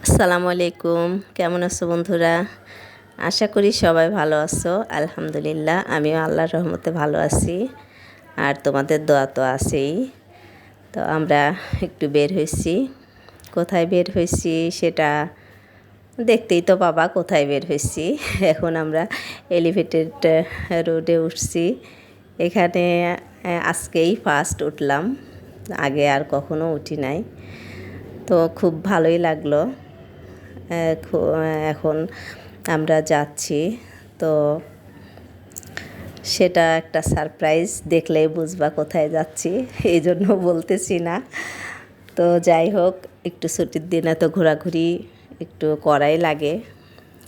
আসসালামু আলাইকুম। কেমন আছো বন্ধুরা? আশা করি সবাই ভালো আছো। আলহামদুলিল্লাহ আমিও আল্লাহর রহমতে ভালো আছি। আর তোমাদের দোয়া তো আছেই। তো আমরা একটু বের হয়েছি। কোথায় বের হয়েছি সেটা দেখতেই তো পাবা কোথায় বের হয়েছি। এখন আমরা এলিভেটেড রোডে উঠছি। এখানে আজকেই ফার্স্ট উঠলাম, আগে আর কখনো উঠি নাই। তো খুব ভালোই লাগলো। এখন আমরা যাচ্ছি, তো সেটা একটা সারপ্রাইজ, দেখলেই বুঝবা কোথায় যাচ্ছি, এই জন্য বলতেছি না। তো যাই হোক, একটু ছুটির দিনে তো ঘোরাঘুরি একটু করাই লাগে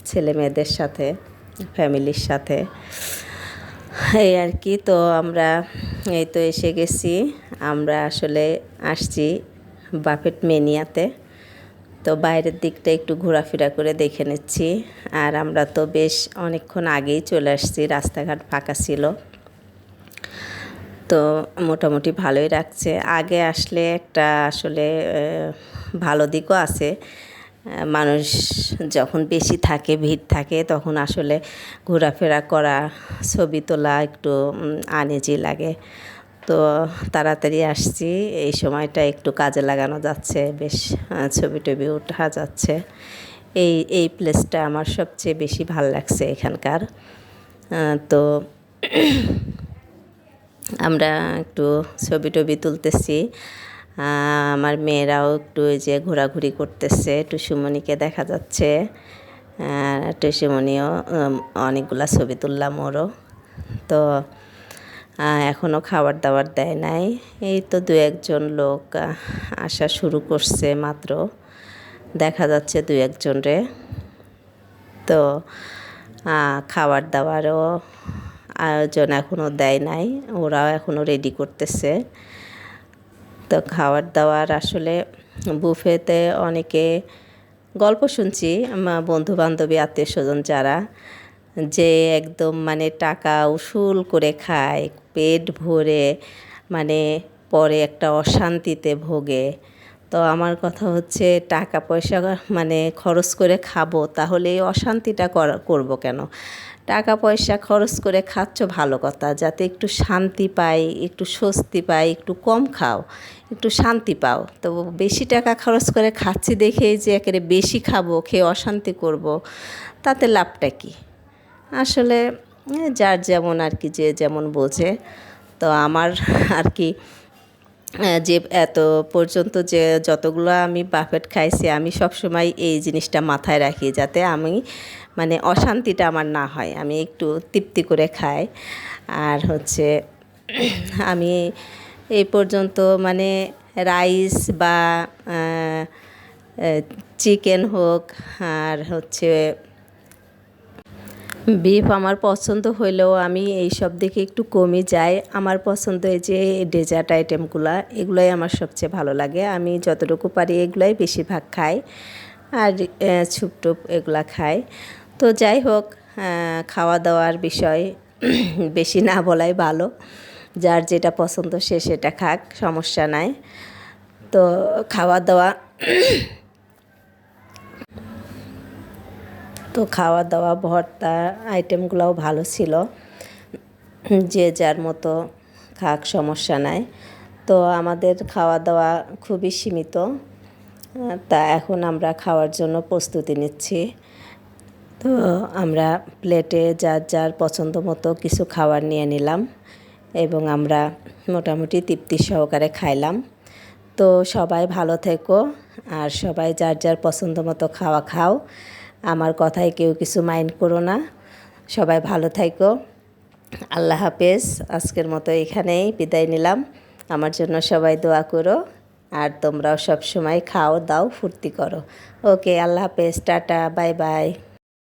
ছেলে মেয়েদের সাথে, ফ্যামিলির সাথে, এই আর কি। তো আমরা এই তো এসে গেছি। আমরা আসলে আসছি বাফেট মেনিয়াতে। তো বাইরের দিকটা একটু ঘোরাফেরা করে দেখে নিচ্ছি। আর আমরা তো বেশ অনেকক্ষণ আগেই চলে আসছি, রাস্তাঘাট ফাঁকা ছিল। তো মোটামুটি ভালোই রাখছে। আগে আসলে একটা আসলে ভালো দিকও আছে। মানুষ যখন বেশি থাকে, ভিড় থাকে, তখন আসলে ঘোরাফেরা করা, ছবি তোলা একটু আনইজি লাগে। তো তাড়াতাড়ি আসছি, এই সময়টা একটু কাজে লাগানো যাচ্ছে, বেশ ছবি টবি ওঠা যাচ্ছে। এই প্লেসটা আমার সবচেয়ে বেশি ভালো লাগছে এখানকার। তো আমরা একটু ছবি টবি তুলতেছি। আমার মেয়েরাও একটু ওই যে ঘোরাঘুরি করতেছে, টুসুমণিকে দেখা যাচ্ছে। টুসুমণিও অনেকগুলা ছবি তুললাম ওরও। তো এখনও খাবার দাবার দেয় নাই। এই তো দু একজন লোক আসা শুরু করছে মাত্র, দেখা যাচ্ছে দু একজন রে। তো খাবার দাবারও আয়োজন এখনও দেয় নাই, ওরাও এখনও রেডি করতেছে। তো খাবার দাবার আসলে বুফেতে অনেকে গল্প শুনছি, বন্ধু বান্ধবী আত্মীয় স্বজন যারা, যে একদম মানে টাকা উসুল করে খায় পেট ভরে, মানে পরে একটা অশান্তিতে ভোগে। তো আমার কথা হচ্ছে, টাকা পয়সা মানে খরচ করে খাবো, তাহলে এই অশান্তিটা করব কেন? টাকা পয়সা খরচ করে খাচ্ছ ভালো কথা, যাতে একটু শান্তি পাই, একটু স্বস্তি পাই, একটু কম খাও, একটু শান্তি পাও। তো বেশি টাকা খরচ করে খাচ্ছি দেখেই যে একেবারে বেশি খাবো, খেয়ে অশান্তি করব, তাতে লাভটা কী? আসলে যার যেমন আর কি, যে যেমন বোঝে। তো আমার আর কি যে এত পর্যন্ত যে যতগুলো আমি বাফেট খাইছি, আমি সবসময় এই জিনিসটা মাথায় রাখি, যাতে আমি মানে অশান্তিটা আমার না হয়, আমি একটু তৃপ্তি করে খাই। আর হচ্ছে আমি এই পর্যন্ত মানে রাইস বা চিকেন হোক আর হচ্ছে বিফ আমার পছন্দ হইলেও আমি এই সব দিকে একটু কমই যাই। আমার পছন্দ এই যে ডেজার্ট আইটেমগুলো, এগুলোই আমার সবচেয়ে ভালো লাগে। আমি যতটুকু পারি এগুলাই বেশিরভাগ খাই, আর স্যুপ টুপ এগুলা খাই। তো যাই হোক, খাওয়া দাওয়ার বিষয় বেশি না বলাই ভালো। যার যেটা পছন্দ সে সেটা খাক, সমস্যা নাই। তো খাওয়া দাওয়া খাওয়া দাওয়া ভর্তা আইটেমগুলোও ভালো ছিল, যে যার মতো খাক, সমস্যা নাই। তো আমাদের খাওয়া দাওয়া খুবই সীমিত। তা এখন আমরা খাওয়ার জন্য প্রস্তুতি নিচ্ছি। তো আমরা প্লেটে যার যার পছন্দ মতো কিছু খাবার নিয়ে নিলাম, এবং আমরা মোটামুটি তৃপ্তি সহকারে খাইলাম। তো সবাই ভালো থেকো, আর সবাই যার যার পছন্দ মতো খাওয়া খাও। আমার কথায় কেউ কিছু মাইন্ড করো না। সবাই ভালো থেকো। আল্লাহ হাফেজ। আজকের মতো এখানেই বিদায় নিলাম। আমার জন্য সবাই দোয়া করো, আর তোমরাও সব সময় খাও দাও, ফুর্তি করো। ওকে, আল্লাহ হাফেজ, টাটা, বাই বাই।